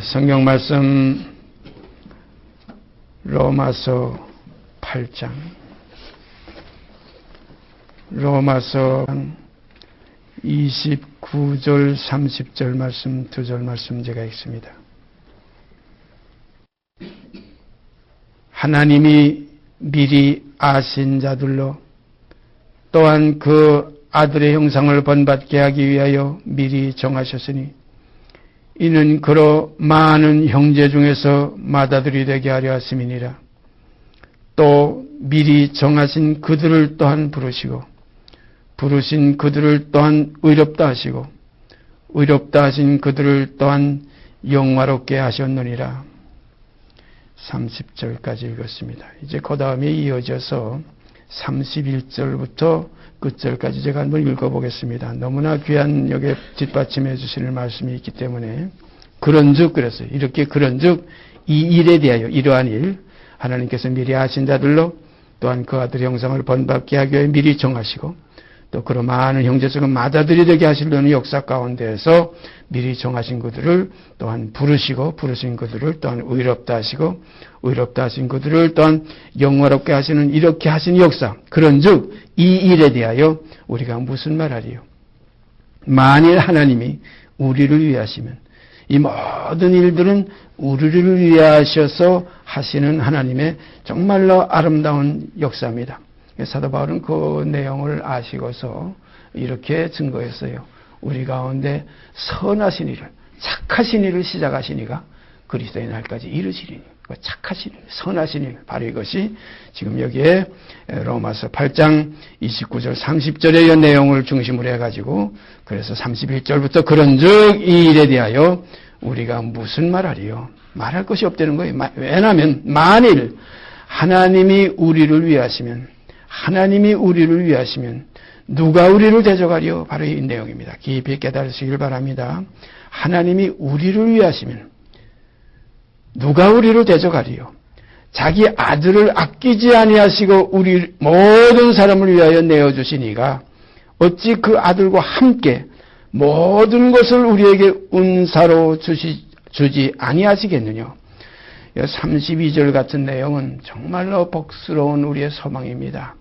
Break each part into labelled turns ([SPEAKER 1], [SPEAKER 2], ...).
[SPEAKER 1] 성경 말씀 로마서 8장 로마서 29절 30절 말씀 두 절 말씀 제가 읽습니다. 하나님이 미리 아신 자들로 또한 그 아들의 형상을 본받게 하기 위하여 미리 정하셨으니 이는 그로 많은 형제 중에서 맏아들이 되게 하려 하심이니라. 또 미리 정하신 그들을 또한 부르시고 부르신 그들을 또한 의롭다 하시고 의롭다 하신 그들을 또한 영화롭게 하셨느니라. 30절까지 읽었습니다. 이제 그 다음에 이어져서 31절부터 끝절까지 제가 한번 읽어보겠습니다. 너무나 귀한 여기에 뒷받침해 주시는 말씀이 있기 때문에 그런즉 그랬어요. 이렇게 그런즉 이 일에 대하여 이러한 일 하나님께서 미리 아신 자들로 또한 그 아들의 형상을 본받게 하기 위해 미리 정하시고 또 그런 많은 형제적인 맏아들이 되게 하시려는 역사 가운데에서 미리 정하신 그들을 또한 부르시고 부르신 그들을 또한 의롭다 하시고 의롭다 하신 그들을 또한 영화롭게 하시는 이렇게 하신 역사. 그런즉 이 일에 대하여 우리가 무슨 말하리요? 만일 하나님이 우리를 위하시면 이 모든 일들은 우리를 위하셔서 하시는 하나님의 정말로 아름다운 역사입니다. 사도 바울은 그 내용을 아시고서 이렇게 증거했어요. 우리 가운데 선하신 일을 착하신 일을 시작하시니가 그리스도의 날까지 이루시리니 착하신 일, 선하신 일 바로 이것이 지금 여기에 로마서 8장 29절 30절의 내용을 중심으로 해가지고 그래서 31절부터 그런즉 이 일에 대하여 우리가 무슨 말하리요? 말할 것이 없다는 거예요. 왜냐하면 만일 하나님이 우리를 위하시면 누가 우리를 대적하리요? 바로 이 내용입니다. 깊이 깨달으시길 바랍니다. 하나님이 우리를 위하시면 누가 우리를 대적하리요? 자기 아들을 아끼지 아니하시고 우리 모든 사람을 위하여 내어주시니가 어찌 그 아들과 함께 모든 것을 우리에게 은사로 주지 아니하시겠느냐? 32절 같은 내용은 정말로 복스러운 우리의 소망입니다.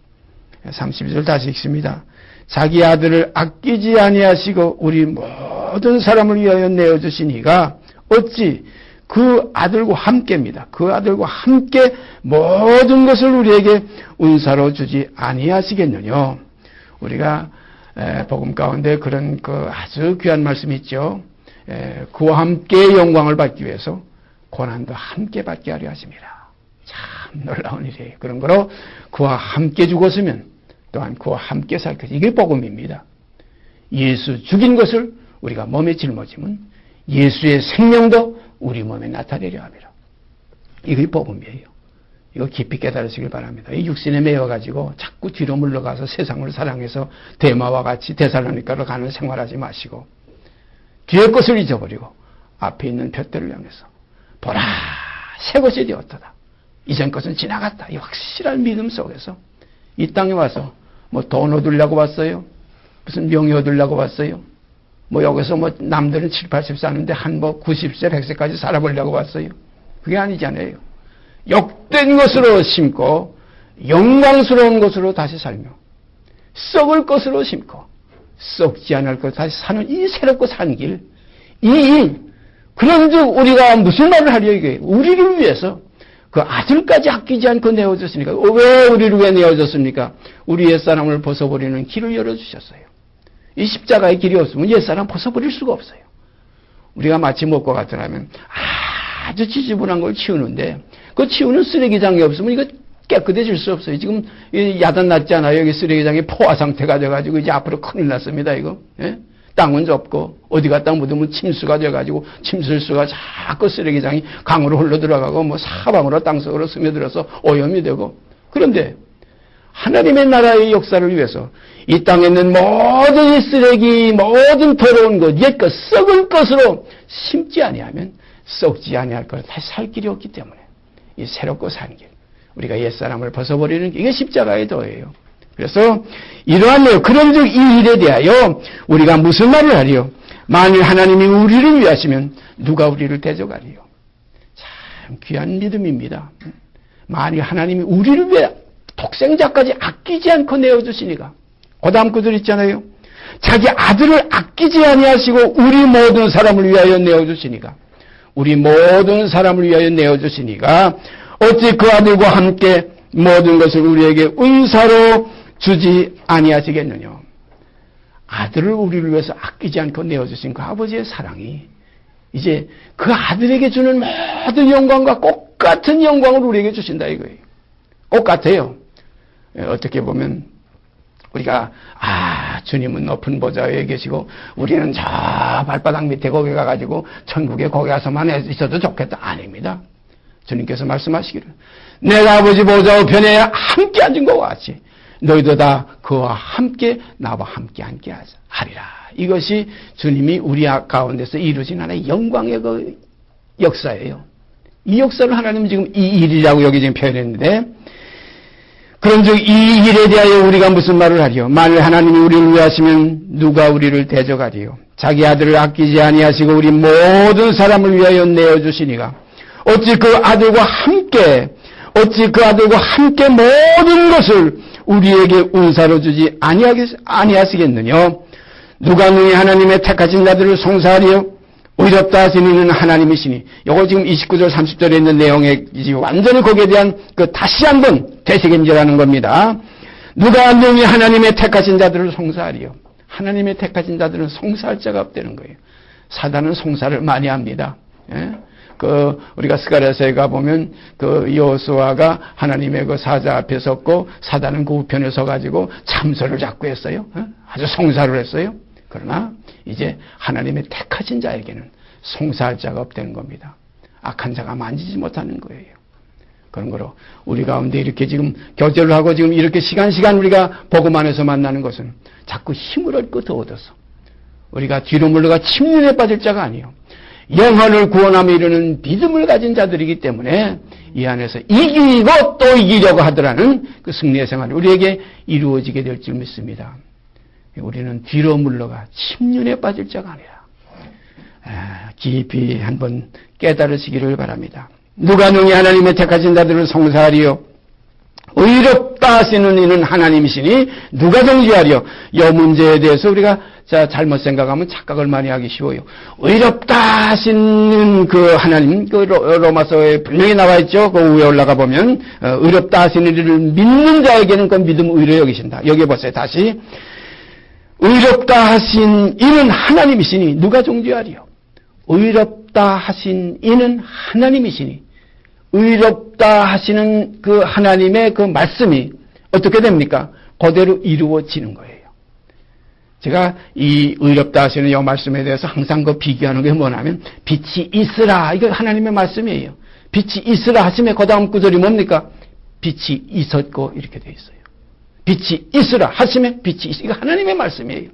[SPEAKER 1] 32절 다시 읽습니다. 자기 아들을 아끼지 아니하시고 우리 모든 사람을 위하여 내어주시니가 어찌 그 아들과 함께입니다. 그 아들과 함께 모든 것을 우리에게 은사로 주지 아니하시겠느냐. 우리가 복음 가운데 그런 그 아주 귀한 말씀이 있죠. 그와 함께 영광을 받기 위해서 고난도 함께 받게 하려 하십니다. 참 놀라운 일이에요. 그런 거로 그와 함께 죽었으면 또한 그와 함께 살 것. 이게 복음입니다. 예수 죽인 것을 우리가 몸에 짊어지면 예수의 생명도 우리 몸에 나타내려 합니다. 이게 복음이에요. 이거 깊이 깨달으시길 바랍니다. 이 육신에 매여가지고 자꾸 뒤로 물러가서 세상을 사랑해서 데마와 같이 데살로니가로 가는 생활하지 마시고 뒤의 것을 잊어버리고 앞에 있는 둯대를 향해서 보라 새 것이 되었도다. 이전 것은 지나갔다. 이 확실한 믿음 속에서 이 땅에 와서 뭐 돈 얻으려고 왔어요? 무슨 명예 얻으려고 왔어요? 뭐 여기서 뭐 남들은 7, 80 사는데 한 뭐 90세, 100세까지 살아보려고 왔어요? 그게 아니잖아요. 욕된 것으로 심고 영광스러운 것으로 다시 살며 썩을 것으로 심고 썩지 않을 것 다시 사는 이 새롭고 산 길, 이 일, 그런즉 우리가 무슨 말을 하려 이게 우리를 위해서 그 아들까지 아끼지 않고 내어줬으니까 왜 우리를 왜 내어줬습니까? 우리 옛사람을 벗어버리는 길을 열어주셨어요. 이 십자가의 길이 없으면 옛사람 벗어버릴 수가 없어요. 우리가 마치 먹고 같으라면 아주 지저분한 걸 치우는데 그 치우는 쓰레기장이 없으면 이거 깨끗해질 수 없어요. 지금 야단 났잖아요. 여기 쓰레기장이 포화 상태가 돼가지고 이제 앞으로 큰일 났습니다. 이거. 예? 땅은 좁고 어디 갔다 묻으면 침수가 돼가지고 침술수가 자꾸 쓰레기장이 강으로 흘러 들어가고 뭐 사방으로 땅속으로 스며들어서 오염이 되고 그런데 하나님의 나라의 역사를 위해서 이 땅에 있는 모든 이 쓰레기 모든 더러운 것 옛것 썩을 것으로 심지 아니하면 썩지 아니할 것 다시 살 길이 없기 때문에 이 새롭고 산 길 우리가 옛사람을 벗어버리는 게 이게 십자가의 도예요. 그래서 이러한 내용 그런즉 이 일에 대하여 우리가 무슨 말을 하리요? 만일 하나님이 우리를 위하시면 누가 우리를 대적하리요. 참 귀한 믿음입니다. 만일 하나님이 우리를 위해 독생자까지 아끼지 않고 내어주시니까. 그 다음 구절 있잖아요. 자기 아들을 아끼지 아니하시고 우리 모든 사람을 위하여 내어주시니까. 우리 모든 사람을 위하여 내어주시니까 어찌 그 아들과 함께 모든 것을 우리에게 은사로 주지 아니하시겠느냐. 아들을 우리를 위해서 아끼지 않고 내어주신 그 아버지의 사랑이 이제 그 아들에게 주는 모든 영광과 똑같은 영광을 우리에게 주신다 이거예요. 똑같아요. 어떻게 보면 우리가 주님은 높은 보좌에 계시고 우리는 저 발바닥 밑에 거기 가가지고 천국에 거기 가서만 있어도 좋겠다. 아닙니다. 주님께서 말씀하시기를 내가 아버지 보좌 우편에 함께 앉은 것과 같이 너희도 다 그와 함께 나와 함께 하리라. 이것이 주님이 우리 가운데서 이루신 하나의 영광의 그 역사예요. 이 역사를 하나님은 지금 이 일이라고 여기 지금 표현했는데 그런즉 이 일에 대하여 우리가 무슨 말을 하리요? 만일 하나님이 우리를 위하시면 누가 우리를 대적하리요? 자기 아들을 아끼지 아니하시고 우리 모든 사람을 위하여 내어주시니가 어찌 그 아들과 함께 모든 것을 우리에게 은사로 주지 아니하시겠느냐? 누가 능히 하나님의 택하신 자들을 송사하리요? 의롭다 하신 이는 하나님이시니. 요거 지금 29절 30절에 있는 내용에 완전히 거기에 대한 다시 한번 되새김질하는 겁니다. 누가 능히 하나님의 택하신 자들을 송사하리요? 하나님의 택하신 자들은 송사할 자가 없다는 거예요. 사단은 송사를 많이 합니다. 예? 우리가 스가랴서에 가보면 여호수아가 하나님의 그 사자 앞에 섰고 사단은 그 우편에 서가지고 참소를 자꾸 했어요. 아주 송사를 했어요. 그러나 이제 하나님의 택하신 자에게는 송사할 자가 없다는 겁니다. 악한 자가 만지지 못하는 거예요. 그런 거로 우리 가운데 이렇게 지금 교제를 하고 지금 이렇게 시간 우리가 복음 안에서 만나는 것은 자꾸 힘을 얻고 더 얻어서 우리가 뒤로 물러가 침륜에 빠질 자가 아니에요. 영혼을 구원하며 이루는 믿음을 가진 자들이기 때문에 이 안에서 이기고 또 이기려고 하더라는 그 승리의 생활이 우리에게 이루어지게 될 줄 믿습니다. 우리는 뒤로 물러가 침륜에 빠질 자가 아니라 깊이 한번 깨달으시기를 바랍니다. 누가 능히 하나님의 택하신 자들을 송사하리요? 의롭다 하시는 이는 하나님이시니 누가 정죄하리요? 이 문제에 대해서 우리가 잘못 생각하면 착각을 많이 하기 쉬워요. 의롭다 하시는 그 하나님, 로마서에 분명히 나와 있죠. 그 위에 올라가 보면 의롭다 하시는 이를 믿는 자에게는 그 믿음 의로 여기신다. 여기 보세요. 다시 의롭다 하신 이는 하나님이시니 누가 정죄하리요? 의롭다 하신 이는 하나님이시니 의롭다 하시는 그 하나님의 그 말씀이 어떻게 됩니까? 그대로 이루어지는 거예요. 제가 이 의롭다 하시는 이 말씀에 대해서 항상 그 비교하는 게 뭐냐면 빛이 있으라. 이거 하나님의 말씀이에요. 빛이 있으라 하시면 그 다음 구절이 뭡니까? 빛이 있었고 이렇게 되어 있어요. 빛이 있으라 하시면 빛이 있어. 이거 하나님의 말씀이에요.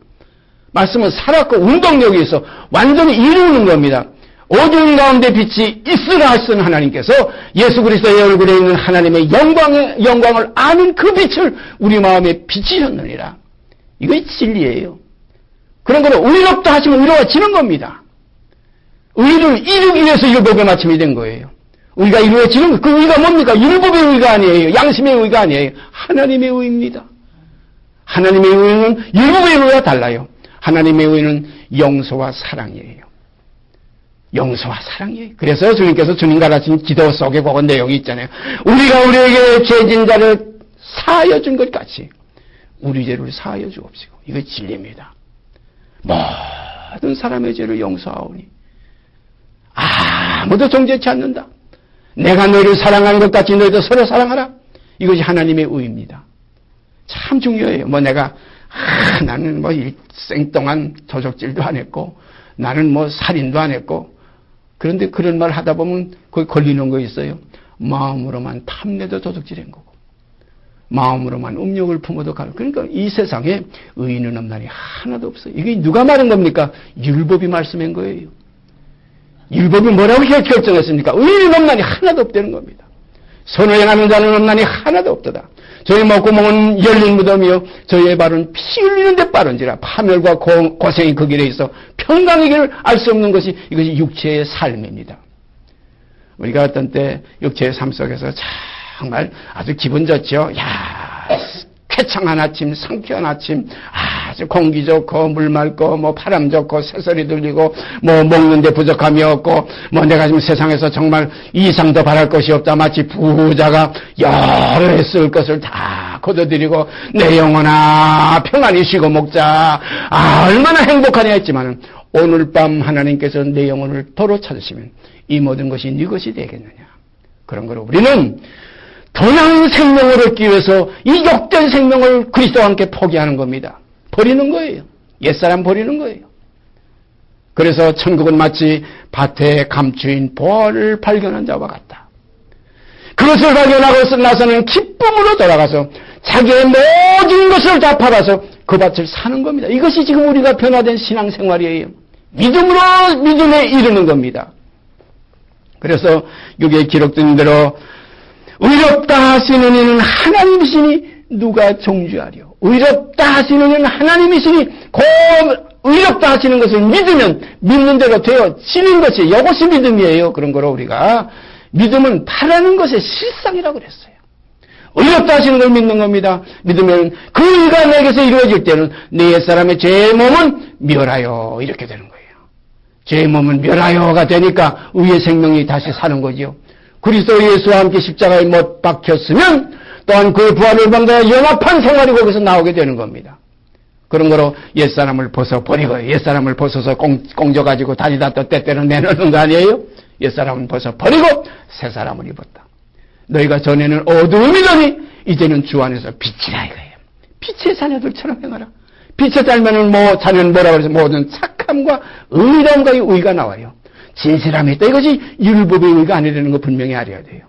[SPEAKER 1] 말씀은 살았고 운동력이 있어 완전히 이루는 겁니다. 어두운 가운데 빛이 있으라 하시는 하나님께서 예수 그리스도의 얼굴에 있는 하나님의 영광을 아는 그 빛을 우리 마음에 비치셨느니라. 이것이 진리예요. 그런 거를 의롭다 하시면 의로워지는 겁니다. 의를 이루기 위해서 율법의 마침이 된 거예요. 의가 이루어지는 그 의가 뭡니까? 율법의 의가 아니에요. 양심의 의가 아니에요. 하나님의 의입니다. 하나님의 의는 율법의 의와 달라요. 하나님의 의는 용서와 사랑이에요. 용서와 사랑이에요. 그래서 주님께서 주님 가르친 기도 속에 그런 내용이 있잖아요. 우리가 우리에게 죄진 자를 사하여 준 것 같이 우리 죄를 사하여 주옵시고. 이거 진리입니다. 모든 사람의 죄를 용서하오니 아무도 정죄치 않는다. 내가 너희를 사랑하는 것 같이 너희도 서로 사랑하라. 이것이 하나님의 의입니다. 참 중요해요. 내가 나는 일생 동안 도적질도 안 했고 나는 살인도 안 했고 그런데 그런 말 하다 보면 거기 걸리는 거 있어요. 마음으로만 탐내도 도둑질한 거고 마음으로만 음욕을 품어도 가고 그러니까 이 세상에 의인은 없나니 하나도 없어요. 이게 누가 말한 겁니까? 율법이 말씀한 거예요. 율법이 뭐라고 결정했습니까? 의인은 없나니 하나도 없다는 겁니다. 선을 행하는 자는 없나니 하나도 없도다. 저희 목구멍은 열린 무덤이요 저희의 발은 피 흘리는 데 빠른지라. 파멸과 고생이 그 길에 있어 평강의 길을 알 수 없는 것이 이것이 육체의 삶입니다. 우리가 어떤 때 육체의 삶 속에서 정말 아주 기분 좋죠. 야, 쾌청한 아침, 상쾌한 아침, 아주 공기 좋고 물 맑고 뭐 바람 좋고 새소리 들리고 뭐 먹는 데 부족함이 없고 뭐 내가 지금 세상에서 정말 이상 더 바랄 것이 없다. 마치 부자가 여러 해 쓸 것을 다 거둬들이고 내 영혼아 평안히 쉬고 먹자. 아, 얼마나 행복하냐 했지만은 오늘 밤 하나님께서 내 영혼을 도로 찾으시면 이 모든 것이 네 것이 되겠느냐. 그런 거로 우리는 더 나은 생명을 얻기 위해서 이 욕된 생명을 그리스도와 함께 포기하는 겁니다. 버리는 거예요. 옛사람 버리는 거예요. 그래서 천국은 마치 밭에 감추인 보화를 발견한 자와 같다. 그것을 발견하고 나서는 기쁨으로 돌아가서 자기의 모든 것을 다 팔아서 그 밭을 사는 겁니다. 이것이 지금 우리가 변화된 신앙생활이에요. 믿음으로 믿음에 이르는 겁니다. 그래서 여기에 기록된 대로 의롭다 하시는 이는 하나님이시니 누가 정죄하려. 의롭다 하시는 이는 하나님이시니 그 의롭다 하시는 것을 믿으면 믿는 대로 되어지는 것이 이것이 믿음이에요. 그런 거로 우리가 믿음은 바라는 것의 실상이라고 그랬어요. 의롭다 하시는 걸 믿는 겁니다. 믿으면 그 의가 내게서 이루어질 때는 내 옛사람의 죄의 몸은 멸하여 이렇게 되는 거예요. 죄의 몸은 멸하여가 되니까 의의 생명이 다시 사는 거지요. 그리스도 예수와 함께 십자가에 못 박혔으면 또한 그의 부활을 받아 연합한 생활이 거기서 나오게 되는 겁니다. 그런 거로 옛사람을 벗어버리고 옛사람을 벗어서 공져가지고 다니다 또 때때로 내놓는 거 아니에요? 옛사람은 벗어버리고 새사람을 입었다. 너희가 전에는 어두움이더니 이제는 주 안에서 빛이라 이거예요. 빛의 자녀들처럼 행하라. 빛의 자녀는 자녀는 뭐라고 그래서 모든 착함과 의로움과 의가 나와요. 진실함이 있다. 이것이 율법의 의가 아니라는 거 분명히 알아야 돼요.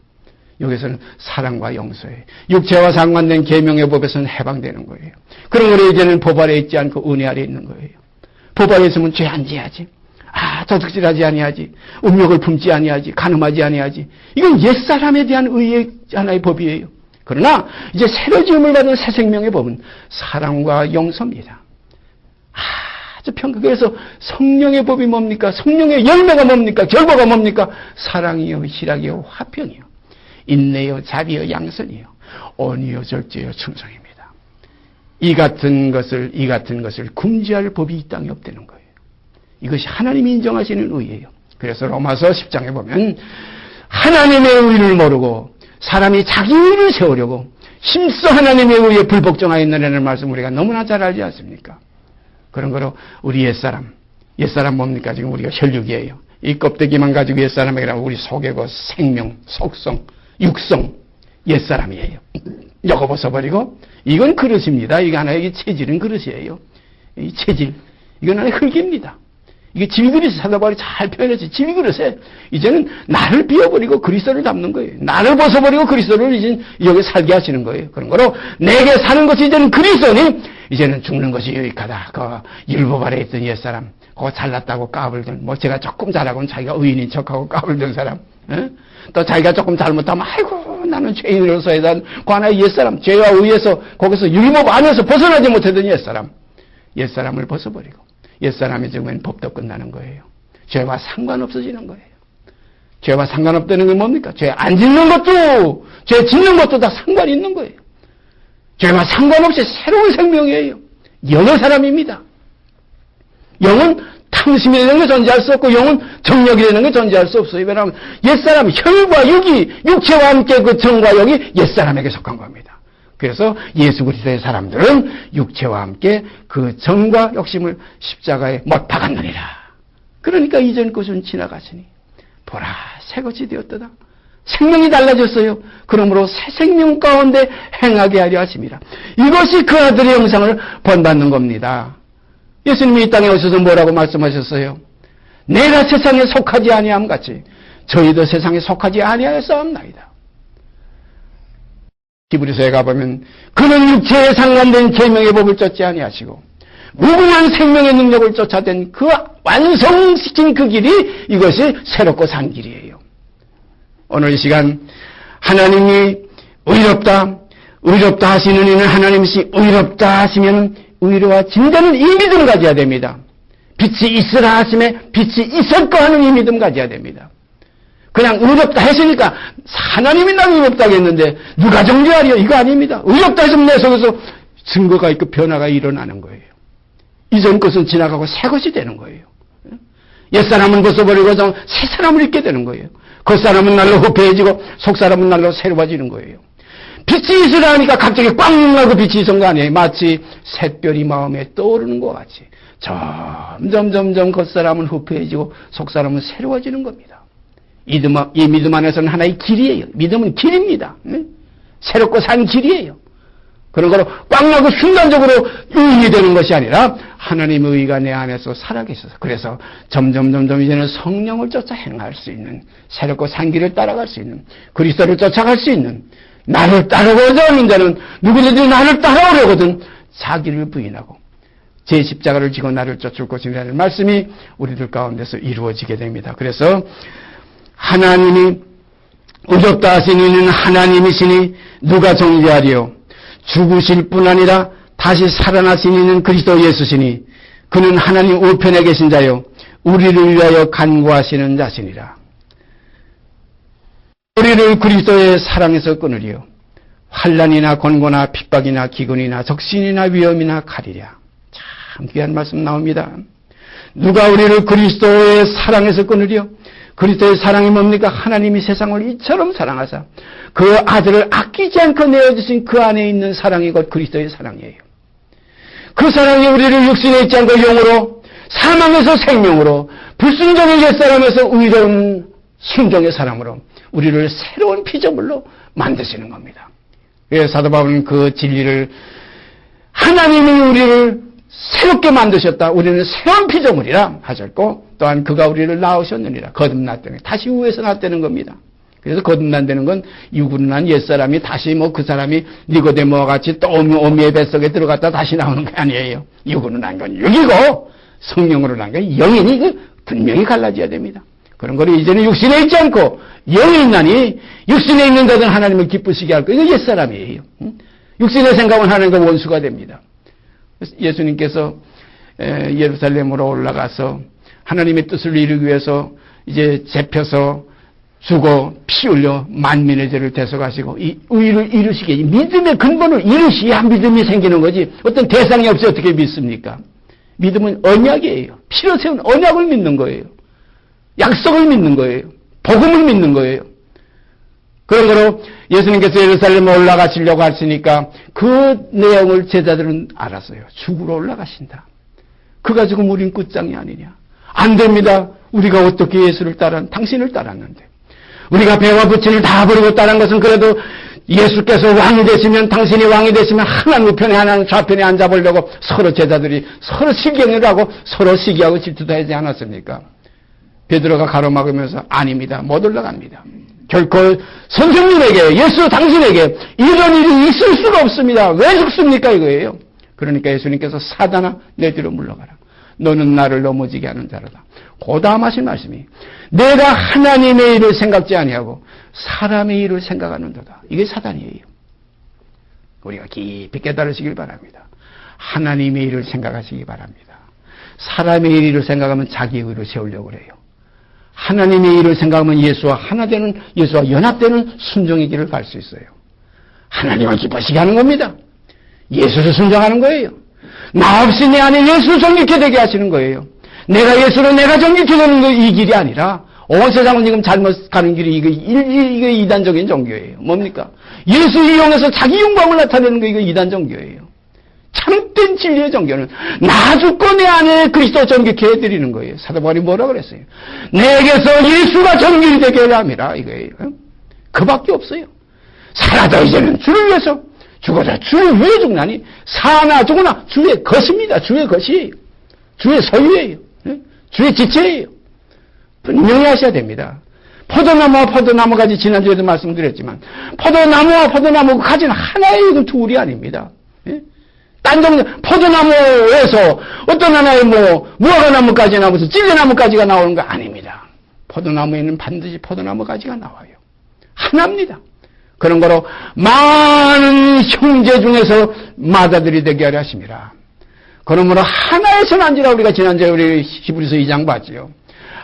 [SPEAKER 1] 여기서는 사랑과 용서예요. 육체와 상관된 계명의 법에서는 해방되는 거예요. 그런 거로 이제는 법 아래 있지 않고 은혜 아래 있는 거예요. 법 아래 있으면 죄 안 지어야지. 도둑질하지 아니하지. 음욕을 품지 아니하지. 간음하지 아니하지. 이건 옛사람에 대한 의의 하나의 법이에요. 그러나 이제 새로 지음을 받은 새 생명의 법은 사랑과 용서입니다. 아주 평가. 그래서 성령의 법이 뭡니까? 성령의 열매가 뭡니까? 결과가 뭡니까? 사랑이요, 희락이요, 화평이요, 인내요, 자비요, 양선이요, 온유요, 절제요, 충성입니다. 이 같은 것을 금지할 법이 이 땅에 없다는 거예요. 이것이 하나님이 인정하시는 의예요. 그래서 로마서 10장에 보면 하나님의 의를 모르고 사람이 자기 의를 세우려고 힘써 하나님의 의에 불복종하였느냐는 말씀 우리가 너무나 잘 알지 않습니까? 그런 거로 우리 옛사람 뭡니까? 지금 우리가 혈육이에요. 이 껍데기만 가지고 옛사람이라면 우리 속이고 생명, 속성, 육성 옛사람이에요. 이거 벗어버리고 이건 그릇입니다. 이게 하나의 체질은 그릇이에요. 이 체질 이건 하나의 흙입니다. 이게 질그릇이 사다발이 잘 표현했지. 질그릇에 이제는 나를 비워버리고 그리스도를 담는 거예요. 나를 벗어버리고 그리스도를 이제 여기 살게 하시는 거예요. 그런 거로 내게 사는 것이 이제는 그리스도니 이제는 죽는 것이 유익하다. 그 율법 아래 있던 옛사람, 그거 잘났다고 까불던, 제가 조금 잘하고는 자기가 의인인 척하고 까불던 사람, 또 자기가 조금 잘못하면 아이고 나는 죄인으로서에 대한 그 하나의 옛사람, 죄와 의에서 거기서 율법 안에서 벗어나지 못하던 옛사람을 벗어버리고 옛사람이 죽으면 법도 끝나는 거예요. 죄와 상관없어지는 거예요. 죄와 상관없다는 게 뭡니까? 죄 안 짓는 것도, 죄 짓는 것도 다 상관이 있는 거예요. 죄와 상관없이 새로운 생명이에요. 영의 사람입니다. 영은 탐심이라는 게 존재할 수 없고 영은 정력이라는 게 존재할 수 없어요. 왜냐하면 옛사람, 혈과 육이, 육체와 함께 그 정과 영이 옛사람에게 속한 겁니다. 그래서 예수 그리스도의 사람들은 육체와 함께 그 정과 욕심을 십자가에 못 박았느니라. 그러니까 이전 것은 지나가시니 보라 새것이 되었도다. 생명이 달라졌어요. 그러므로 새 생명 가운데 행하게 하려 하심이라. 이것이 그 아들의 형상을 본받는 겁니다. 예수님이 이 땅에 오셔서 뭐라고 말씀하셨어요? 내가 세상에 속하지 아니함 같이 저희도 세상에 속하지 아니하였사옵나이다. 히브리서에 가보면 그는 육체에 상관된 계명의 법을 쫓지 아니하시고 무궁한 생명의 능력을 쫓아낸 그 완성시킨 그 길이 이것이 새롭고 산 길이에요. 오늘 이 시간 하나님이 의롭다 하시는 이는 하나님이시 의롭다 하시면 의로워진다는 이 믿음을 가져야 됩니다. 빛이 있으라 하심에 빛이 있을 거 하는 이 믿음 가져야 됩니다. 그냥 의롭다 했으니까 하나님이 나를 의롭다고 했는데 누가 정죄하리요? 이거 아닙니다. 의롭다 했으면 내 속에서 증거가 있고 변화가 일어나는 거예요. 이전 것은 지나가고 새 것이 되는 거예요. 옛사람은 벗어버리고 새 사람을 입게 되는 거예요. 겉사람은 날로 후패해지고 속사람은 날로 새로워지는 거예요. 빛이 있으라 하니까 갑자기 꽝 나고 빛이 있은 거 아니에요. 마치 샛별이 마음에 떠오르는 것 같이 점점 겉사람은 후패해지고 속사람은 새로워지는 겁니다. 이 믿음 안에서는 하나의 길이에요. 믿음은 길입니다. 새롭고 산 길이에요. 그런 거로 꽝 나고 순간적으로 의인이 되는 것이 아니라 하나님의 의가 내 안에서 살아계셔서 그래서 점점 이제는 성령을 쫓아 행할 수 있는 새롭고 산 길을 따라갈 수 있는 그리스도를 쫓아갈 수 있는 나를 따르고자 하는 자는 누구든지 나를 따라오려거든 자기를 부인하고 제 십자가를 지고 나를 쫓을 것이라는 말씀이 우리들 가운데서 이루어지게 됩니다. 그래서 하나님이 의롭다 하신 이는 하나님이시니 누가 정죄하리요? 죽으실 뿐 아니라 다시 살아나신 이는 그리스도 예수시니 그는 하나님 우편에 계신 자요 우리를 위하여 간구하시는 자시니라. 우리를 그리스도의 사랑에서 끊으리요 환난이나 권고나 핍박이나 기근이나 적신이나 위험이나 칼이랴. 참 귀한 말씀 나옵니다. 누가 우리를 그리스도의 사랑에서 끊으리요? 그리스도의 사랑이 뭡니까? 하나님이 세상을 이처럼 사랑하사 그 아들을 아끼지 않고 내어주신 그 안에 있는 사랑이 곧 그리스도의 사랑이에요. 그 사랑이 우리를 육신에 있지 않고 영으로 사망에서 생명으로 불순종의 옛사람에서 의로운 순종의 사람으로 우리를 새로운 피조물로 만드시는 겁니다. 그래서 사도 바울은 그 진리를 하나님이 우리를 새롭게 만드셨다. 우리는 새로운 피조물이라 하셨고 또한 그가 우리를 낳으셨느니라. 거듭났다는 다시 후에서 났다는 겁니다. 그래서 거듭난다는 건 육으로 난 옛사람이 다시 그 사람이 니고데모와 같이 또 어미의 뱃속에 들어갔다 다시 나오는 게 아니에요. 육으로 난 건 육이고 성령으로 난 건 영이니 분명히 갈라져야 됩니다. 그런 거를 이제는 육신에 있지 않고 영이 있나니 육신에 있는 자들은 하나님을 기쁘시게 할 거예요. 이거 옛사람이에요. 육신의 생각은 하나님과 원수가 됩니다. 예수님께서 예루살렘으로 올라가서 하나님의 뜻을 이루기 위해서 이제 잡혀서 죽어 피 흘려 만민의 죄를 대속하시고 이 의를 이루시게 믿음의 근본을 이루시야 믿음이 생기는 거지 어떤 대상이 없이 어떻게 믿습니까? 믿음은 언약이에요. 피로 세운 언약을 믿는 거예요. 약속을 믿는 거예요. 복음을 믿는 거예요. 그런 거로 예수님께서 예루살렘에 올라가시려고 하시니까 그 내용을 제자들은 알았어요. 죽으러 올라가신다. 그가 지금 우린 끝장이 아니냐. 안 됩니다. 우리가 어떻게 예수를 당신을 따랐는데. 우리가 배와 부친을 다 버리고 따른 것은 그래도 예수께서 왕이 되시면 당신이 왕이 되시면 하나님 우편에 하나님 좌편에 앉아보려고 서로 제자들이 서로 시경을 하고 서로 시기하고 질투도 하지 않았습니까? 베드로가 가로막으면서 아닙니다. 못 올라갑니다. 결코 선생님에게 예수 당신에게 이런 일이 있을 수가 없습니다. 왜 죽습니까? 이거예요. 그러니까 예수님께서 사단아 내 뒤로 물러가라. 너는 나를 넘어지게 하는 자로다. 그 다음 하신 말씀이 내가 하나님의 일을 생각지 아니하고 사람의 일을 생각하는도다. 이게 사단이에요. 우리가 깊이 깨달으시길 바랍니다. 하나님의 일을 생각하시기 바랍니다. 사람의 일을 생각하면 자기 의로 세우려고 그래요. 하나님의 일을 생각하면 예수와 하나 되는 예수와 연합되는 순종의 길을 갈 수 있어요. 하나님을 기쁘시게 하는 겁니다. 예수를 순종하는 거예요. 나 없이 내 안에 예수를 정직히 되게 하시는 거예요. 내가 예수로 내가 정직히 되는 거 이 길이 아니라 온 세상은 지금 잘못 가는 길이 이거 이단적인 종교예요. 뭡니까? 예수 이용해서 자기 영광을 나타내는 거 이거 이단 종교예요. 참된 진리의 종교는 나 죽고 내 안에 그리스도 정직히 해드리는 거예요. 사도 바울이 뭐라 그랬어요? 내게서 예수가 정직이 되게 하라 이거예요. 그밖에 없어요. 살아도 이제는 주를 위해서 죽어도 주를 위해 죽나니 사나 죽으나 주의 것입니다. 주의 것이에요. 주의 소유예요. 주의 지체예요. 분명히 하셔야 됩니다. 포도나무와 포도나무 가지 지난주에도 말씀드렸지만 포도나무와 포도나무 가지는 하나의 둘이 아닙니다. 딴 종류 포도나무에서 어떤 하나의 무화과나무까지나 무슨 찔레나무까지가 나오는 거 아닙니다. 포도나무에는 반드시 포도나무 가지가 나와요. 하나입니다. 그런 거로 많은 형제 중에서 맏아들이 되게 하려 하심이라. 그러므로 하나에서 난지라 우리가 지난주에 우리 히브리서 2장 봤지요.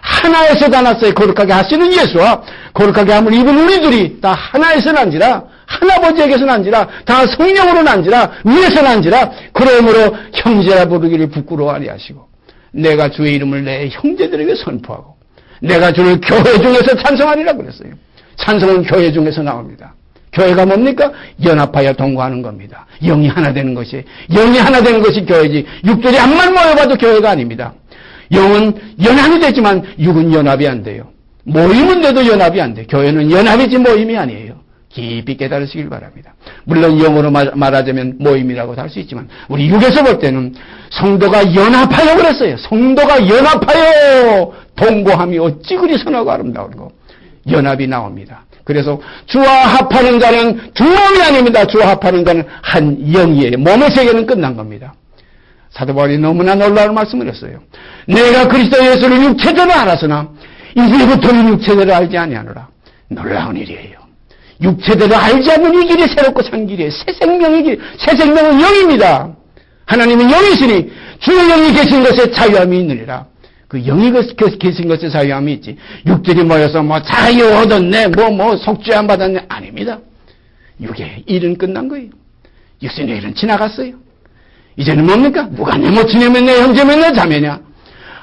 [SPEAKER 1] 하나에서 다 났어요. 거룩하게 하시는 예수와 거룩하게 함을 입은 우리들이 다 하나에서 난지라, 하나버지에게서 난지라, 다 성령으로 난지라, 위에서 난지라. 그러므로 형제라 부르기를 부끄러워하리 하시고, 내가 주의 이름을 내 형제들에게 선포하고 내가 주를 교회 중에서 찬송하리라 그랬어요. 찬송은 교회 중에서 나옵니다. 교회가 뭡니까? 연합하여 동거하는 겁니다. 영이 하나 되는 것이, 영이 하나 되는 것이 교회지, 육들이 암만 모여봐도 교회가 아닙니다. 영은 연합이 되지만 육은 연합이 안 돼요. 모임은 돼도 연합이 안 돼. 교회는 연합이지 모임이 아니에요. 깊이 깨달으시길 바랍니다. 물론 영어로 말하자면 모임이라고도 할 수 있지만 우리 육에서 볼 때는 성도가 연합하여 그랬어요. 성도가 연합하여 동거함이 어찌 그리 선하고 아름다운고. 연합이 나옵니다. 그래서 주와 합하는 자는 두 몸이 아닙니다. 주와 합하는 자는 한 영이에요. 몸의 세계는 끝난 겁니다. 사도 바울이 너무나 놀라운 말씀을 했어요. 내가 그리스도 예수를 육체대로 알았으나 이제부터는 육체대로 알지 아니하노라. 놀라운 일이에요. 육체대로 알지 않는 이 길이 새롭고 산 길이에요. 새 생명의 길. 새 생명은 영입니다. 하나님은 영이시니 주의 영이 계신 것에 자유함이 있느니라. 그 영이 계신 것에 자유함이 있지. 육들이 모여서 뭐 자유 얻었네, 속죄함 받았네. 아닙니다. 육의 일은 끝난 거예요. 육신의 일은 지나갔어요. 이제는 뭡니까? 누가 내 모친이면 내 형제면 내 자매냐?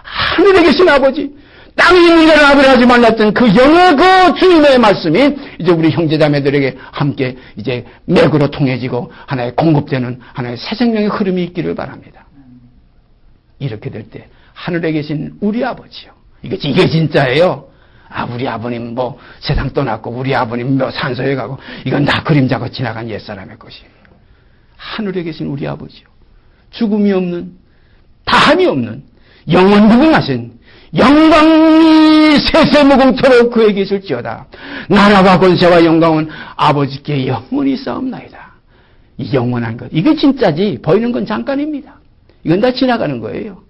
[SPEAKER 1] 하늘에 계신 아버지, 땅에 있는 자를 아버지 하지 말랐던 그 영의 그 주님의 말씀이 이제 우리 형제자매들에게 함께 이제 맥으로 통해지고 하나의 공급되는 하나의 새 생명의 흐름이 있기를 바랍니다. 이렇게 될 때 하늘에 계신 우리 아버지요. 이게 진짜예요. 우리 아버님 세상 떠났고 우리 아버님 산소에 가고 이건 다 그림자고 지나간 옛사람의 것이에요. 하늘에 계신 우리 아버지요. 죽음이 없는, 다함이 없는, 영원 무궁하신 영광이 세세무궁토록 그에게 있을지어다. 나라와 권세와 영광은 아버지께 영원히 싸움나이다. 이 영원한 것, 이게 진짜지 보이는 건 잠깐입니다. 이건 다 지나가는 거예요.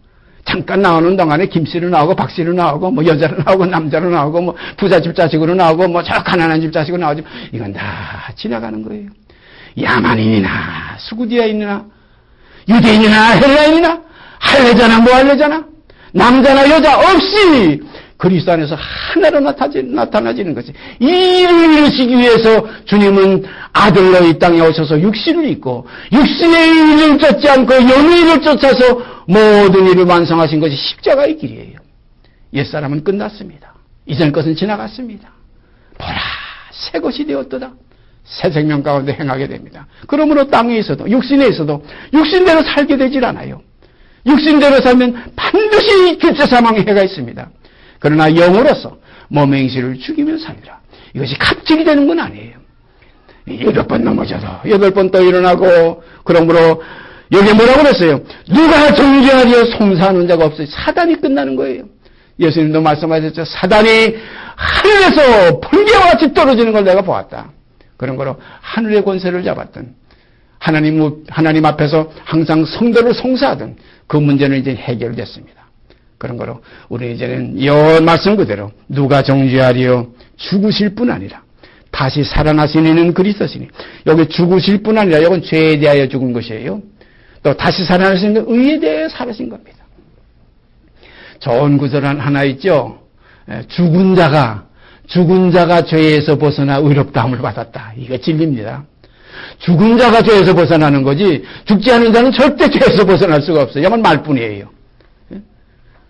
[SPEAKER 1] 잠깐 나오는 동안에 김씨로 나오고 박씨로 나오고 여자로 나오고 남자로 나오고 부잣집 자식으로 나오고 저 가난한 집 자식으로 나오지. 이건 다 지나가는 거예요. 야만인이나 수구디아인이나 유대인이나 헬라인이나 할례자나 무할례자나 남자나 여자 없이 그리스도 안에서 하나로 나타나지는 것이, 이를 이루시기 위해서 주님은 아들로 이 땅에 오셔서 육신을 입고 육신의 일을 쫓지 않고 영의 일을 쫓아서 모든 일을 완성하신 것이 십자가의 길이에요. 옛사람은 끝났습니다. 이전 것은 지나갔습니다. 보라, 새 것이 되었도다. 새 생명 가운데 행하게 됩니다. 그러므로 땅에 있어도 육신에 있어도 육신대로 살게 되질 않아요. 육신대로 살면 반드시 주체 사망의 해가 있습니다. 그러나 영으로서 몸의 행실을 죽이며 살리라. 이것이 갑자기 되는 건 아니에요. 8번 넘어져도 8번 또 일어나고, 그러므로 여기에 뭐라고 그랬어요? 누가 정죄하리여 송사하는 자가 없어요. 사단이 끝나는 거예요. 예수님도 말씀하셨죠. 사단이 하늘에서 불개와 같이 떨어지는 걸 내가 보았다. 그런 거로 하늘의 권세를 잡았던, 하나님 앞에서 항상 성도를 송사하던 그 문제는 이제 해결됐습니다. 그런 거로 우리 이제는 이 말씀 그대로 누가 정죄하리요? 죽으실 뿐 아니라 다시 살아나신 이는 그리스도시니. 여기 죽으실 뿐 아니라 이건 죄에 대하여 죽은 것이에요. 또 다시 살아나신 건 의에 대하여 살아신 겁니다. 좋은 구절 하나 있죠. 죽은 자가 죄에서 벗어나 의롭다함을 받았다. 이거 진리입니다. 죽은 자가 죄에서 벗어나는 거지 죽지 않은 자는 절대 죄에서 벗어날 수가 없어요. 이건 말뿐이에요.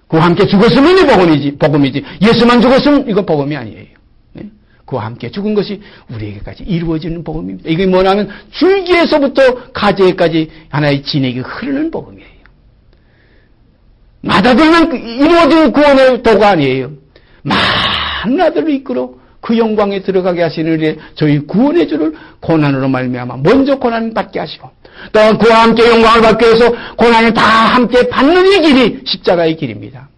[SPEAKER 1] 그와 함께 죽었으면 이 복음이지. 예수만 죽었으면 이건 복음이 아니에요. 그와 함께 죽은 것이 우리에게까지 이루어지는 복음입니다. 이게 뭐냐면 줄기에서부터 가지에까지 하나의 진액이 흐르는 복음이에요. 마다들만 이루어진 구원의 도가 아니에요. 많은 아들을 이끌어 그 영광에 들어가게 하시는 일에 저희 구원의 주를 고난으로 말미암아 먼저 고난 받게 하시고, 또 그와 함께 영광을 받기 위해서 고난을 다 함께 받는 이 길이 십자가의 길입니다.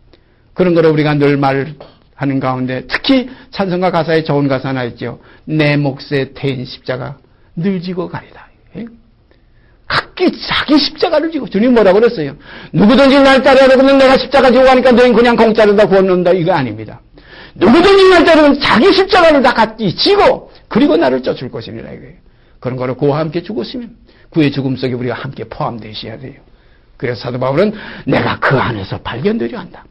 [SPEAKER 1] 그런 거를 우리가 늘 말하는 가운데 특히 찬송가 가사에 좋은 가사 하나 있죠. 내 몫에 태인 십자가 늘 지고 가리다. 각기 자기 십자가를 지고, 주님 뭐라고 그랬어요? 누구든지 날 따르라 그러면 내가 십자가 지고 가니까 너희는 그냥 공짜로 다 구원한다. 이거 아닙니다. 누구든지 날 따르면 자기 십자가를 다 같이 지고 그리고 나를 쫓을 것이니라 이거예요. 그런 거로 그와 함께 죽었으면 그의 죽음 속에 우리가 함께 포함되어 있어야 돼요. 그래서 사도 바울은 내가 그 안에서 발견되려 한다.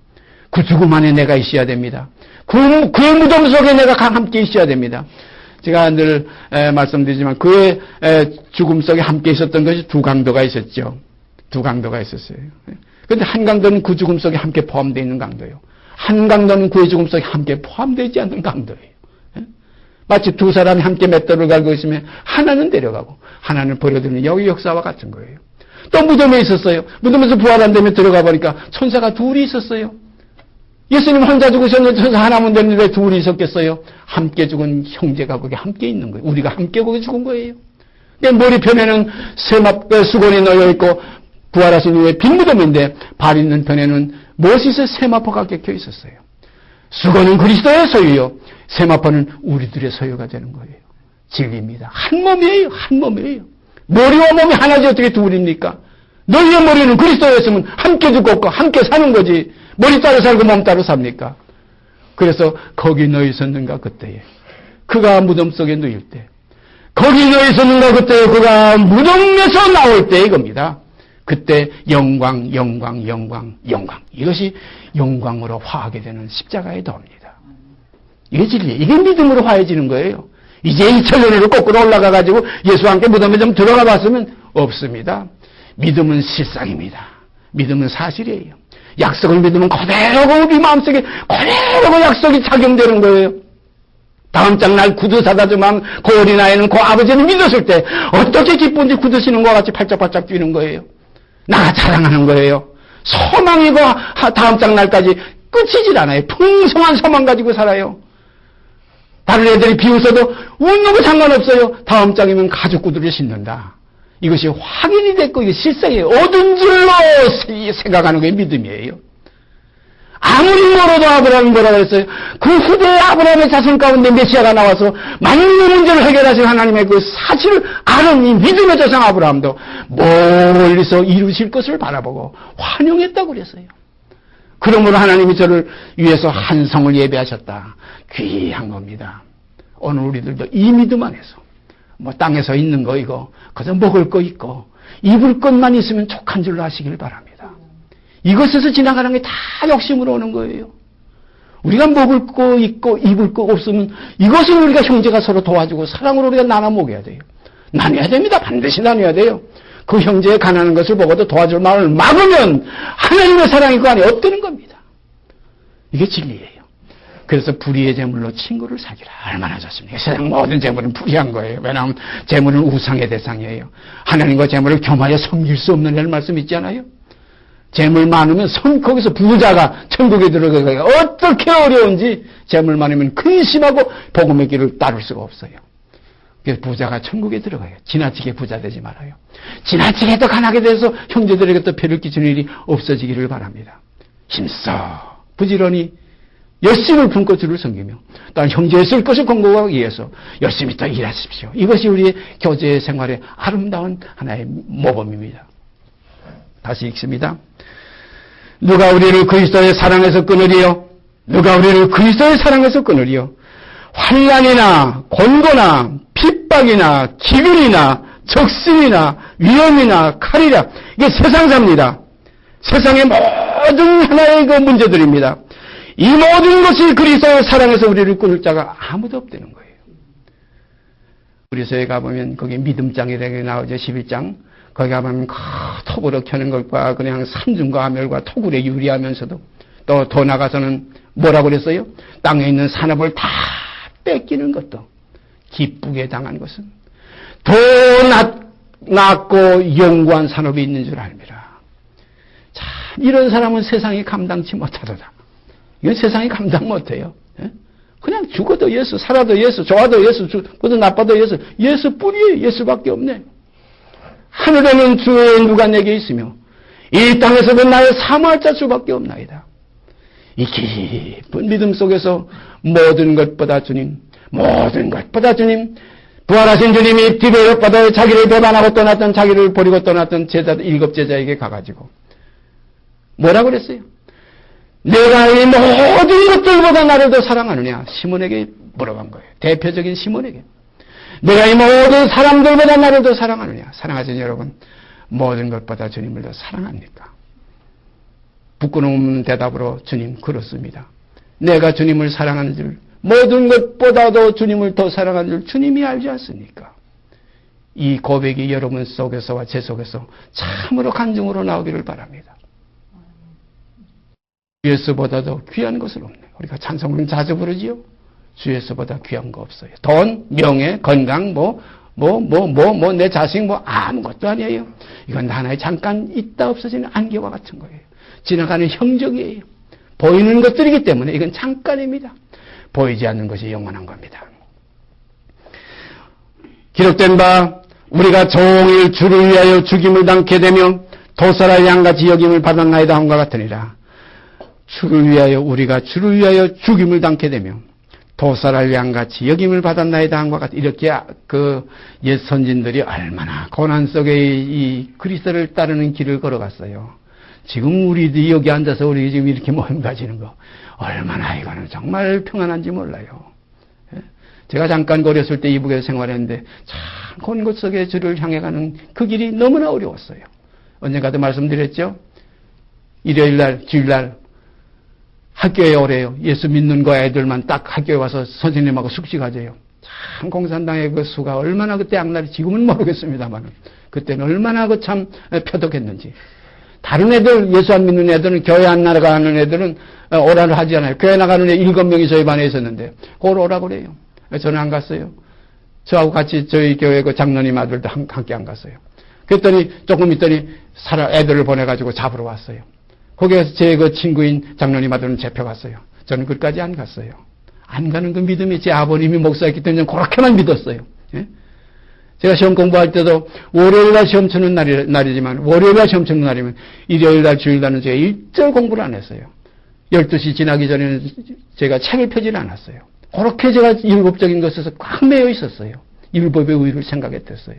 [SPEAKER 1] 그 죽음 안에 내가 있어야 됩니다. 그의 무덤 속에 내가 함께 있어야 됩니다. 제가 늘 말씀드리지만 그의 죽음 속에 함께 있었던 것이 두 강도가 있었죠. 두 강도가 있었어요. 그런데 한 강도는 그 죽음 속에 함께 포함되어 있는 강도예요. 한 강도는 그의 죽음 속에 함께 포함되지 않는 강도예요. 마치 두 사람이 함께 맷돌을 갈고 있으면 하나는 데려가고 하나는 버려두는 여기 역사와 같은 거예요. 또 무덤에 있었어요. 무덤에서 부활 안 되면 들어가 보니까 천사가 둘이 있었어요. 예수님 혼자 죽으셨는데 천사 하나면 됐는데 둘이 있었겠어요. 함께 죽은 형제가 거기 함께 있는 거예요. 우리가 함께 거기 죽은 거예요. 머리편에는 수건이 놓여 있고 부활하신 후에 빈 무덤인데 발 있는 편에는 못에서 세마포가 껴 있었어요. 수건은 그리스도의 소유요. 세마포는 우리들의 소유가 되는 거예요. 진리입니다. 한 몸이에요. 한 몸이에요. 머리와 몸이 하나지 어떻게 둘입니까? 너희의 머리는 그리스도였으면 함께 죽었고 함께 사는 거지. 머리 따로 살고 몸 따로 삽니까? 그래서 거기 너 있었는가 그때에. 그가 무덤 속에 누일 때. 거기 너 있었는가 그때에 그가 무덤에서 나올 때 이겁니다. 그때 영광, 영광, 영광, 영광. 이것이 영광으로 화하게 되는 십자가의 도입니다. 이게 진리예요. 이게 믿음으로 화해지는 거예요. 이제 2000년으로 거꾸로 올라가가지고 예수와 함께 무덤에 좀 들어가 봤으면 없습니다. 믿음은 실상입니다. 믿음은 사실이에요. 약속을 믿으면 그대로 우리 마음속에 그대로 약속이 작용되는 거예요. 다음 장날 구두 사다 주면 그 어린아이는 그 아버지를 믿었을 때 어떻게 기쁜지 굳으시는 것 같이 팔짝팔짝 뛰는 거예요. 나가 자랑하는 거예요. 소망이고 다음 장날까지 끝이질 않아요. 풍성한 소망 가지고 살아요. 다른 애들이 비웃어도 웃는 거 상관없어요. 다음 장이면 가죽 구두를 신는다. 이것이 확인이 됐고 이게 실상이에요. 얻은 줄로 생각하는 게 믿음이에요. 아무리 멀어도 아브라함이 뭐라고 했어요? 그 후대의 아브라함의 자손 가운데 메시아가 나와서 만민의 문제를 해결하신 하나님의 그 사실을 아는 이 믿음의 조상 아브라함도 멀리서 이루실 것을 바라보고 환영했다고 그랬어요. 그러므로 하나님이 저를 위해서 한 성을 예배하셨다. 귀한 겁니다. 오늘 우리들도 이 믿음 안에서 뭐 땅에서 있는 거 이거 그저 먹을 거 있고 입을 것만 있으면 족한 줄로 아시길 바랍니다. 이것에서 지나가는 게 다 욕심으로 오는 거예요. 우리가 먹을 거 있고 입을 거 없으면 이것은 우리가 형제가 서로 도와주고 사랑으로 우리가 나눠 먹여야 돼요. 나눠야 됩니다. 반드시 나눠야 돼요. 그 형제의 가난한 것을 보고도 도와줄 마음을 막으면 하나님의 사랑이 그 안에 없다는 겁니다. 이게 진리예요. 그래서 불의의 재물로 친구를 사귀라. 얼마나 좋습니까? 세상 모든 재물은 불의한 거예요. 왜냐하면 재물은 우상의 대상이에요. 하나님과 재물을 겸하여 섬길 수 없는 날 말씀 있지 않아요? 재물 많으면 거기서 부자가 천국에 들어가기가 어떻게 어려운지 재물 많으면 근심하고 복음의 길을 따를 수가 없어요. 그래서 부자가 천국에 들어가요. 지나치게 부자 되지 말아요. 지나치게 또 가난하게 돼서 형제들에게 또 폐를 끼치는 일이 없어지기를 바랍니다. 힘써 부지런히 열심을 품고 주를 섬기며 또한 형제의 쓸 것을 공부하기 위해서 열심히 또 일하십시오. 이것이 우리의 교제 생활의 아름다운 하나의 모범입니다. 다시 읽습니다. 누가 우리를 그리스도의 사랑에서 끊으리요? 누가 우리를 그리스도의 사랑에서 끊으리요? 환난이나 곤고나 핍박이나 기근이나 적신이나 위험이나 칼이라. 이게 세상사입니다. 세상의 모든 하나의 그 문제들입니다. 이 모든 것이 그리스도의 사랑에서 우리를 끊을 자가 아무도 없다는 거예요. 그리스도에 가보면 거기 믿음장이라고 나오죠. 11장. 거기 가면 톱으로 켜는 것과 그냥 산중과 하멸과 토굴에 유리하면서도 또 더 나가서는 뭐라고 그랬어요? 땅에 있는 산업을 다 뺏기는 것도 기쁘게 당한 것은 더 낮고 영구한 산업이 있는 줄 알미라. 참 이런 사람은 세상이 감당치 못하도다. 이건 세상이 감당 못해요. 그냥 죽어도 예수, 살아도 예수, 좋아도 예수, 죽어도 나빠도 예수, 예수뿐이에요. 예수밖에 없네. 하늘에는 주의 누가 내게 있으며 이 땅에서도 나의 사모할 자 수밖에 없나이다. 이 깊은 믿음 속에서 모든 것보다 주님, 부활하신 주님이 디베롯 바다에 자기를 배반하고 떠났던, 자기를 버리고 떠났던 제자, 7 제자에게 가가지고 뭐라고 그랬어요? 내가 이 모든 것들보다 나를 더 사랑하느냐? 시몬에게 물어본 거예요. 대표적인 시몬에게. 내가 이 모든 사람들보다 나를 더 사랑하느냐? 사랑하시는 여러분, 모든 것보다 주님을 더 사랑합니까? 부끄러운 대답으로 주님 그렇습니다. 내가 주님을 사랑하는 줄, 모든 것보다도 주님을 더 사랑하는 줄 주님이 알지 않습니까? 이 고백이 여러분 속에서와 제 속에서 참으로 간증으로 나오기를 바랍니다. 주 예수보다도 귀한 것은 없네요. 우리가 찬송은 자주 부르지요. 주 예수보다 귀한 거 없어요. 돈, 명예, 건강, 내 자식, 아무것도 아니에요. 이건 하나의 잠깐 있다 없어지는 안개와 같은 거예요. 지나가는 형적이에요. 보이는 것들이기 때문에 이건 잠깐입니다. 보이지 않는 것이 영원한 겁니다. 기록된 바 우리가 종일 주를 위하여 죽임을 당케 되며 도사라 양같이 여김을 받았나이다 함과 같으니라. 우리가 주를 위하여 죽임을 당케 되며 도사라 양같이 여김을 받았나이다 함과 같으니라. 이렇게 옛 선진들이 얼마나 고난 속에 이 그리스도를 따르는 길을 걸어갔어요. 지금 우리들이 여기 앉아서 우리 지금 이렇게 모임 가지는 거 얼마나 이거는 정말 평안한지 몰라요. 제가 잠깐 어렸을 때 이북에서 생활했는데 참 곤 곳 속에 주를 향해 가는 그 길이 너무나 어려웠어요. 언젠가도 말씀드렸죠. 일요일날, 주일날 학교에 오래요. 예수 믿는 거 애들만 딱 학교에 와서 선생님하고 숙식하재요. 참 공산당의 그 수가 얼마나 그때 악랄이 지금은 모르겠습니다만 그때는 얼마나 그 참 표독했는지. 다른 애들, 예수 안 믿는 애들은 교회 안 나가는 애들은 오라를 하지 않아요. 교회 나가는 애 7명이 저희 반에 있었는데 그걸 오라고 그래요. 저는 안 갔어요. 저하고 같이 저희 교회 그 장로님 아들도 함께 안 갔어요. 그랬더니 조금 있더니 애들을 보내가지고 잡으러 왔어요. 거기에서 제 그 친구인 장로님 아들은 잡혀갔어요. 저는 끝까지 안 갔어요. 안 가는 그 믿음이 제 아버님이 목사였기 때문에 그렇게만 믿었어요. 예? 제가 시험 공부할 때도 월요일날 시험 치는 날이지만 월요일날 시험 치는 날이면 일요일날 주일날은 제가 일절 공부를 안 했어요. 12시 지나기 전에는 제가 책을 펴지는 않았어요. 그렇게 제가 율법적인 것에서 꽉 매여 있었어요. 율법의 의의를 생각했댔어요.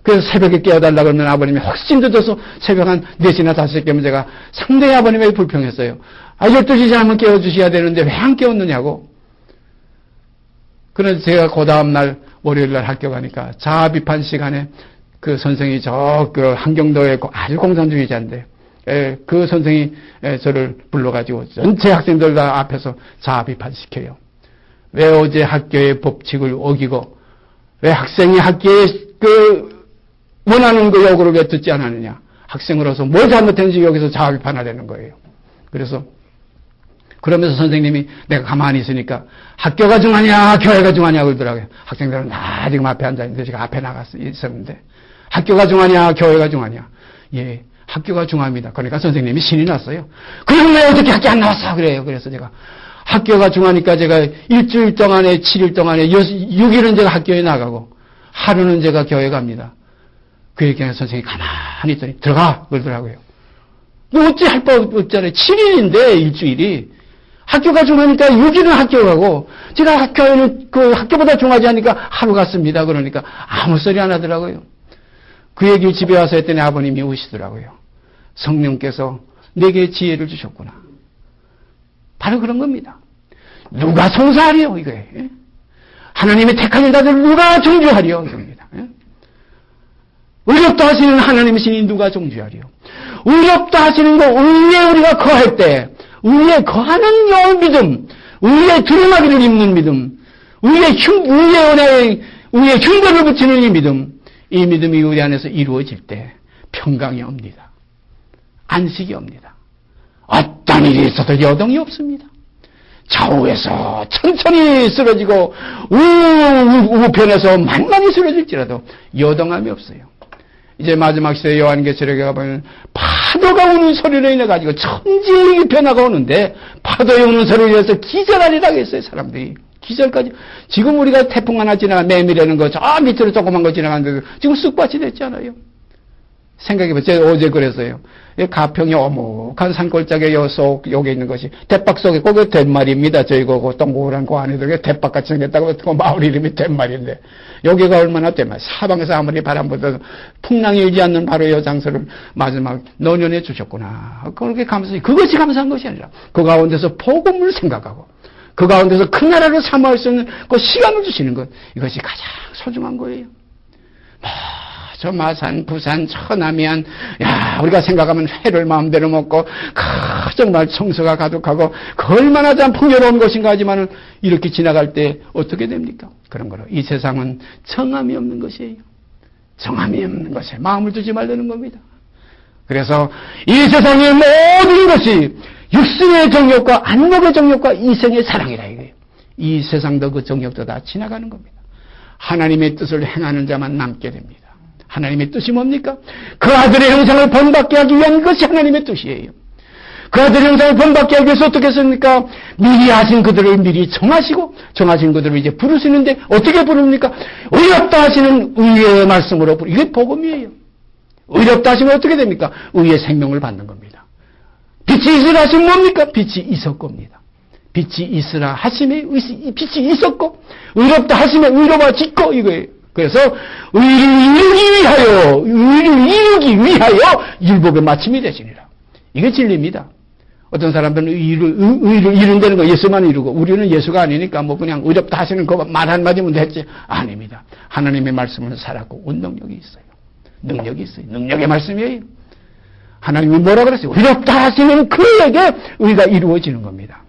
[SPEAKER 1] 그래서 새벽에 깨워달라고 그러면 아버님이 훨씬 늦어서 새벽 한 4시나 5시 깨면 제가 상당히 아버님에게 불평했어요. 12시 지나면 깨워주셔야 되는데 왜 안 깨웠느냐고. 그래서 제가 그 다음날 월요일날 학교 가니까 자아비판 시간에 그 선생이 그 한경도의 아주 공산주의자인데 그 선생이 저를 불러가지고 전체 학생들 다 앞에서 자아비판시켜요. 왜 어제 학교의 법칙을 어기고 왜 학생이 학교에 원하는 그 요구를 왜 듣지 않았느냐. 학생으로서 뭘 잘못했는지 여기서 자아비판하려는 거예요. 그러면서 선생님이 내가 가만히 있으니까 학교가 중하냐 교회가 중하냐 그러더라고요. 학생들은 다 지금 앞에 앉아있는데 제가 앞에 나가서 있었는데 학교가 중하냐 교회가 중하냐. 예, 학교가 중합니다. 그러니까 선생님이 신이 났어요. 그럼 왜 어떻게 학교 안 나왔어? 그래요. 그래서 제가 학교가 중하니까 제가 일주일 동안에 7일 동안에 6일은 제가 학교에 나가고 하루는 제가 교회 갑니다. 그 얘기하는 선생님이 가만히 있더니 들어가 그러더라고요. 너 어찌 할 바 없잖아요. 7일인데 일주일이. 학교가 중하니까 6일은 학교 가고 제가 학교에는 그 학교보다 중하지 않으니까 하루 갔습니다. 그러니까 아무 소리 안 하더라고요. 그 얘기를 집에 와서 했더니 아버님이 우시더라고요. 성령께서 내게 지혜를 주셨구나. 바로 그런 겁니다. 누가 송사하리요 이거예요. 하나님의 택하는 자들 누가 정죄하리요 이겁니다. 의롭다 하시는 하나님의 신이 누가 정죄하리요. 의롭다 하시는 거 의에 우리가 거할 때 의에 거하는 요 믿음, 의에 두루마기를 입는 믿음, 의에 흉벌을 붙이는 이 믿음이 우리 안에서 이루어질 때 평강이 옵니다. 안식이 옵니다. 어떤 일이 있어도 여동이 없습니다. 좌우에서 천천히 쓰러지고 우편에서 만만히 쓰러질지라도 여동함이 없어요. 이제 마지막 시대 요한계시록에 가보면 파도가 우는 소리로 인해 가지고 천지의 변화가 오는데 파도에 우는 소리로 인해서 기절하리라고 했어요. 사람들이. 기절까지. 지금 우리가 태풍 하나 매미라는 거 저 밑으로 조그만 거 지나가는데도 지금 쑥밭이 됐잖아요. 생각해보세요. 제가 어제 그랬어요. 가평이 오목한 산골짜기에 여기 있는 것이 대박 속에 거기 덴말입니다. 저희 그 동그란 그 안에 들어가 대박같이 생겼다고 그 마을 이름이 덴말인데 여기가 얼마나 덴말. 사방에서 아무리 바람 불어도 풍랑이 일지 않는 바로 이 장소를 마지막 노년에 주셨구나. 그렇게 감사해요. 그것이 감사한 것이 아니라 그 가운데서 복음을 생각하고 그 가운데서 큰 나라를 사모할 수 있는 그 시간을 주시는 것, 이것이 가장 소중한 거예요. 저 마산, 부산, 천남이안, 우리가 생각하면 회를 마음대로 먹고, 정말 청소가 가득하고, 그 얼마나 참 풍요로운 것인가 하지만은, 이렇게 지나갈 때 어떻게 됩니까? 그런 거로. 이 세상은 정함이 없는 것이에요. 정함이 없는 것에 마음을 두지 말라는 겁니다. 그래서 이 세상의 모든 것이 육신의 정욕과 안목의 정욕과 이생의 사랑이라 이거예요. 이 세상도 그 정욕도 다 지나가는 겁니다. 하나님의 뜻을 행하는 자만 남게 됩니다. 하나님의 뜻이 뭡니까? 그 아들의 형상을 본받게 하기 위한 것이 하나님의 뜻이에요. 그 아들의 형상을 본받게 하기 위해서 어떻게 했습니까? 미리 하신 그들을 미리 정하시고 정하신 그들을 이제 부르시는데 어떻게 부릅니까? 의롭다 하시는 의의 말씀으로 이게 복음이에요. 의롭다 하시면 어떻게 됩니까? 의의 생명을 받는 겁니다. 빛이 있으라 하시면 뭡니까? 빛이 있었겁니다. 빛이 있으라 하심에 빛이 있었고 의롭다 하심에 의로워지고 이거예요. 그래서 의를 이루기 위하여 율법의 마침이 되시니라. 이게 진리입니다. 어떤 사람들은 의를 이룬다는 거 예수만 이루고 우리는 예수가 아니니까 뭐 그냥 의롭다 하시는 거 말 한마디면 됐지. 아닙니다. 하나님의 말씀은 살았고 운동력이 있어요. 능력이 있어요. 능력의 말씀이에요. 하나님이 뭐라 그랬어요? 의롭다 하시는 그에게 의가 이루어지는 겁니다.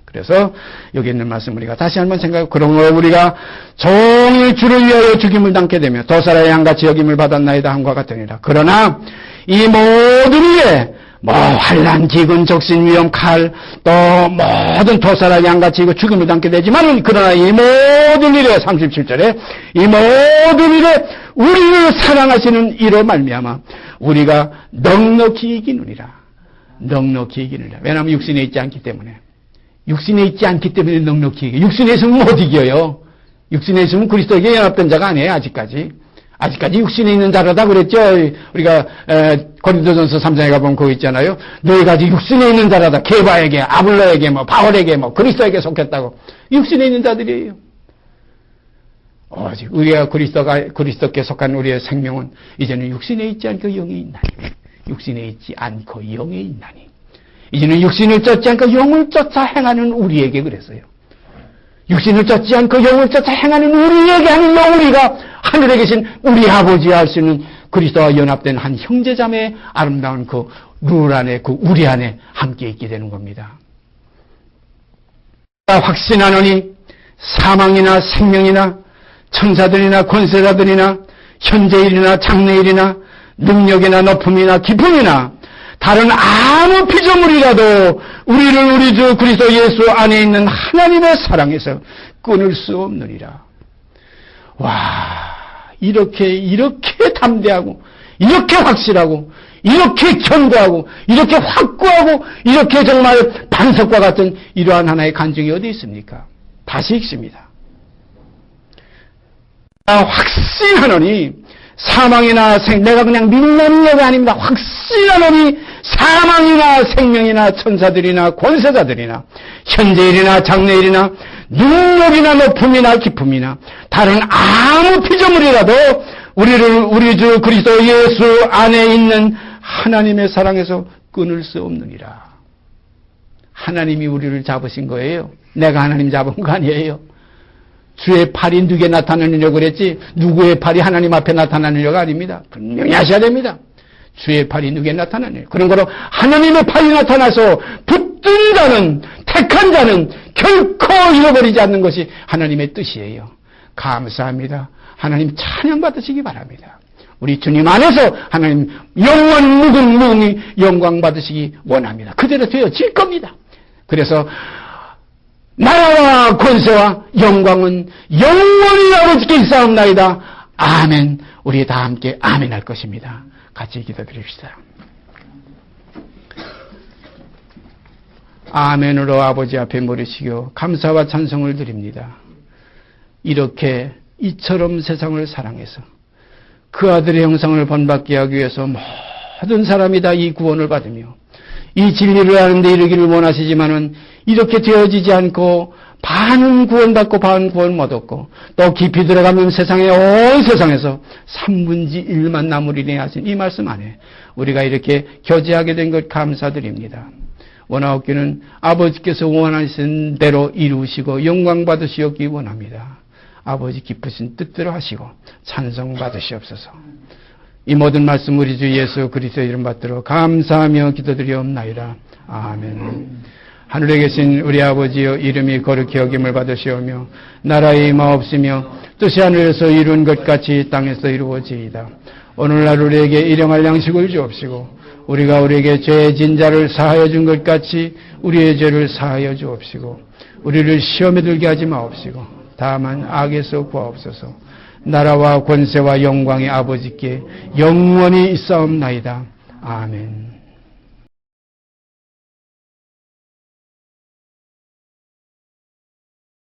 [SPEAKER 1] 그래서 여기 있는 말씀 우리가 다시 한번 생각하고 그러므로 우리가 종일 주를 위하여 죽임을 당게 되며 도살의 양같이 여김을 받았나이다 함과 같으니라. 그러나 이 모든 일에 환난, 기근, 적신, 위험, 칼, 또 모든 도살의 양같이 죽임을 당게 되지만 그러나 이 모든 일에 37절에 이 모든 일에 우리를 사랑하시는 이로 말미암아 우리가 넉넉히 이기느니라. 넉넉히 이기느니라. 왜냐하면 육신에 있지 않기 때문에. 육신에 있지 않기 때문에 넉넉히 이겨. 육신에 있으면 못 이겨요. 육신에 있으면 그리스도에게 연합된 자가 아니에요. 아직까지 육신에 있는 자라다 그랬죠. 우리가 고린도전서 3장에 가보면 그거 있잖아요. 너희가 아직 육신에 있는 자라다. 게바에게, 아블로에게, 바울에게, 그리스도에게 속했다고. 육신에 있는 자들이에요. 우리가 그리스도께 속한 우리의 생명은 이제는 육신에 있지 않고 영에 있나니. 육신에 있지 않고 영에 있나니. 이제는 육신을 쫓지 않고 영을 쫓아 행하는 우리에게 그랬어요. 육신을 쫓지 않고 영을 쫓아 행하는 우리에게 하는 우리가 하늘에 계신 우리 아버지와 할 수 있는 그리스도와 연합된 한 형제자매의 아름다운 그 룰 안에, 그 우리 안에 함께 있게 되는 겁니다. 확신하노니 사망이나 생명이나 천사들이나 권세자들이나 현재일이나 장래일이나 능력이나 높음이나 기쁨이나 다른 아무 피조물이라도 우리를 우리 주 그리스도 예수 안에 있는 하나님의 사랑에서 끊을 수 없느니라. 이렇게 담대하고 이렇게 확실하고 이렇게 견고하고 이렇게 확고하고 이렇게 정말 반석과 같은 이러한 하나의 간증이 어디 있습니까? 다시 읽습니다. 확신하노니 사망이나 내가 그냥 믿는 얘기가 아닙니다. 확신하노니 사망이나 생명이나 천사들이나 권세자들이나 현재일이나 장래일이나 능력이나 높음이나 기쁨이나 다른 아무 피조물이라도 우리를 우리 주 그리스도 예수 안에 있는 하나님의 사랑에서 끊을 수 없느니라. 하나님이 우리를 잡으신 거예요. 내가 하나님 잡은 거 아니에요. 주의 팔이 누구에 나타나느냐고 그랬지 누구의 팔이 하나님 앞에 나타나느냐가 아닙니다. 분명히 하셔야 됩니다. 주의 팔이 누구에 나타나느냐. 그런 거로 하나님의 팔이 나타나서 붙든 자는 택한 자는 결코 잃어버리지 않는 것이 하나님의 뜻이에요. 감사합니다. 하나님 찬양 받으시기 바랍니다. 우리 주님 안에서 하나님 영원 무궁무궁히 영광 받으시기 원합니다. 그대로 되어질 겁니다. 그래서 나라와 권세와 영광은 영원히 아버지께 있사옵나이다. 아멘. 우리 다 함께 아멘 할 것입니다. 같이 기도드립시다. 아멘으로 아버지 앞에 모르시고 감사와 찬송을 드립니다. 이렇게 이처럼 세상을 사랑해서 그 아들의 형상을 본받게 하기 위해서 모든 사람이 다 이 구원을 받으며 이 진리를 아는데 이르기를 원하시지만은 이렇게 되어지지 않고 반은 구원받고 반은 구원 못 얻고 또 깊이 들어가면 세상에 온 세상에서 3분의 1만 남으리니 하신 이 말씀 안에 우리가 이렇게 교제하게 된 것 감사드립니다. 원하옵기는 아버지께서 원하신 대로 이루시고 영광 받으시옵기 원합니다. 아버지 기쁘신 뜻대로 하시고 찬송 받으시옵소서. 이 모든 말씀 우리 주 예수 그리스도의 이름 받들어 감사하며 기도드리옵나이다. 아멘. 하늘에 계신 우리 아버지여, 이름이 거룩히 여김을 받으시오며 나라의 임하옵시며 뜻이 하늘에서 이룬 것 같이 땅에서 이루어지이다. 오늘날 우리에게 일용할 양식을 주옵시고 우리가 우리에게 죄진 자를 사하여 준 것 같이 우리의 죄를 사하여 주옵시고 우리를 시험에 들게 하지 마옵시고 다만 악에서 구하옵소서. 나라와 권세와 영광의 아버지께 영원히 있사옵나이다. 아멘.